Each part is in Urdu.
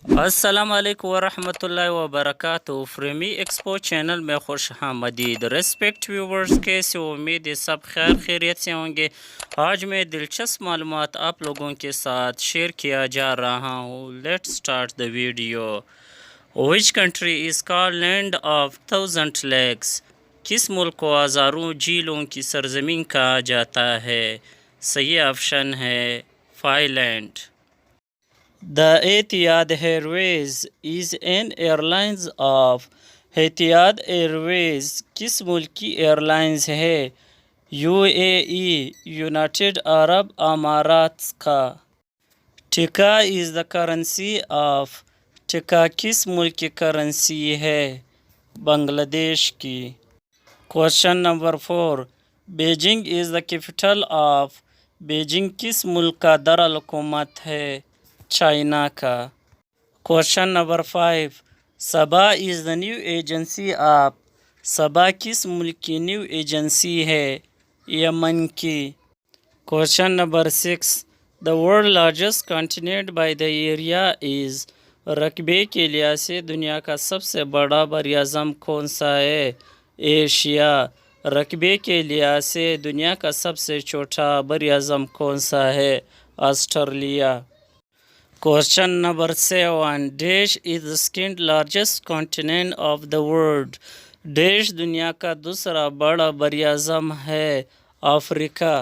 السلام علیکم ورحمۃ اللہ وبرکاتہ۔ پریمی ایکسپو چینل میں خوش آمدید۔ ریسپیکٹ ویورز، کیسے امید ہے سب خیر خیریت سے ہوں گے۔ آج میں دلچسپ معلومات آپ لوگوں کے ساتھ شیئر کیا جا رہا ہوں۔ Let start the video. Which country is call land of thousand lakes? کس ملک کو ہزاروں جھیلوں کی سرزمین کہا جاتا ہے؟ صحیح آپشن ہے Finland. The Etihad Airways is an airlines of Etihad Airways کس ملک کی ایئرلائنز ہے؟ UAE یونائٹڈ عرب امارات کا۔ Taka is the currency of taka کس ملک کی کرنسی ہے؟ بنگلہ دیش کی۔ Question number 4، Beijing is the capital of Beijing کس ملک کا دارالحکومت ہے؟ چائنا کا۔ Question number 5، Saba is the news agency of Saba کس ملک کی نیو ایجنسی ہے؟ یمن کی۔ Question number 6، the world largest continent by the area is رقبے کے لحاظ سے دنیا کا سب سے بڑا براعظم کون سا ہے؟ ایشیا۔ رقبے کے لحاظ سے دنیا کا سب سے چھوٹا براعظم کون سا ہے؟ Australia. Question number 7، dash is the second largest continent of the world? Dash دنیا کا دوسرا بڑا براعظم ہے؟ Africa.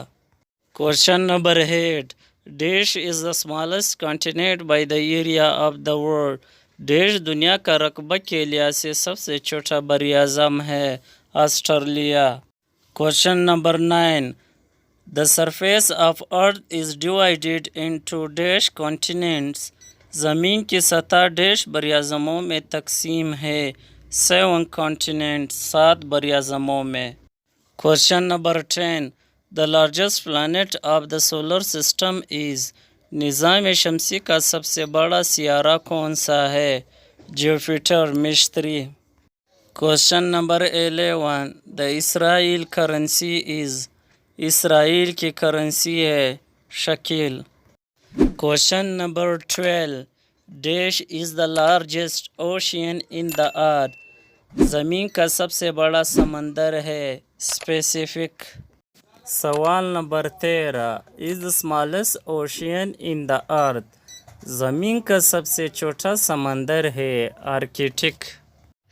Question number 8، dash is the smallest continent by the area of the world? Dash دنیا کا رقبہ کے لحاظ سے سب سے چھوٹا براعظم ہے؟ Australia. Question number 9، The surface of Earth is divided into dash continents. زمین کی سطح ڈیش براعظموں میں تقسیم ہے؟ 7 continents 7 براعظموں میں۔ Question number 10، The largest planet of the solar system is نظام شمسی کا سب سے بڑا سیارہ کون سا ہے؟ جوپیٹر مشتری۔ Question number 11، The Israel currency is Israel کی کرنسی ہے؟ Shekel. Question number 12، dash is the largest ocean in the earth? زمین کا سب سے بڑا سمندر ہے؟ اسپیسیفک۔ سوال نمبر 13، is the smallest ocean in the earth? زمین کا سب سے چھوٹا سمندر ہے؟ آرکٹک۔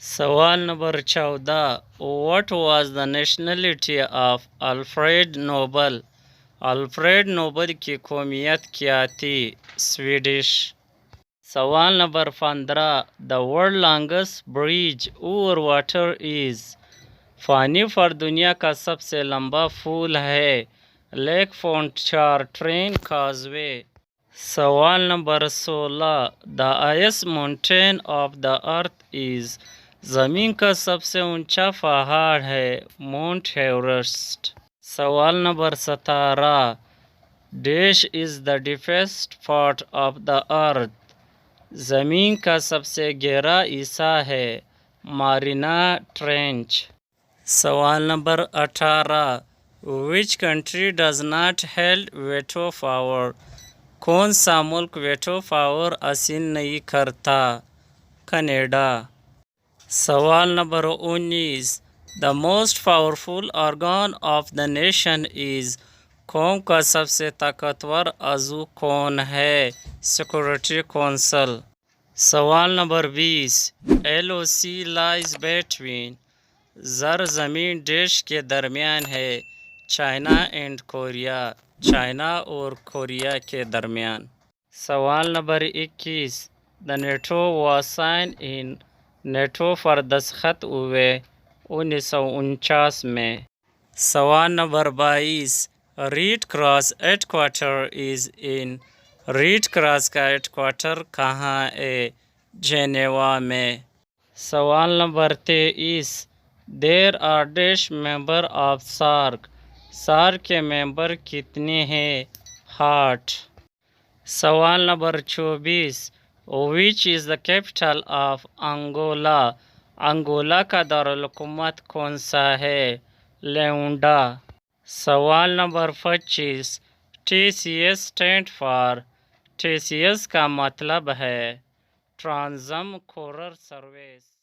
سوال نمبر 14، what was the nationality of Alfred Nobel? Alfred Nobel کی قومیت کیا تھی؟ سویڈش۔ سوال نمبر 15، the world longest bridge over water is? پانی پر دنیا کا سب سے لمبا پل ہے؟ Lake Pontchartrain causeway. سوال نمبر 16، the highest mountain of the earth is? زمین کا سب سے اونچا پہاڑ ہے؟ Mount Everest. سوال نمبر 17، dash is the deepest part of the earth? زمین کا سب سے گہرا حصہ ہے؟ مارینا ٹرینچ۔ سوال number 18، which country does not held veto power? کون سا ملک ویٹو پاور حاصل نہیں کرتا؟ کینیڈا۔ سوال نمبر 19، the most powerful organ of the nation is? قوم کا سب سے طاقتور عضو کون ہے؟ Security council. سوال نمبر 20، LOC لائز بٹوین؟ زر زمین ڈیش کے درمیان ہے؟ China and Korea. چائنا اور کوریا کے درمیان۔ سوال نمبر 21، the NATO was sign in? NATO پر دستخط ہوئے 1949 میں۔ سوال نمبر 22، Red Cross headquarter is in? Red Cross کا ہیڈ کوارٹر کہاں ہے؟ جنیوا میں۔ سوال number 23، there are the member of SAARC? SAARC کے ممبر کتنے ہیں؟ 8۔ سوال number 24، which is the capital of Angola? Angola کا دارالحکومت کون سا ہے؟ لیونڈا۔ سوال number 25، TCS stand for? TCS کا مطلب ہے ٹرانزم کورر سروس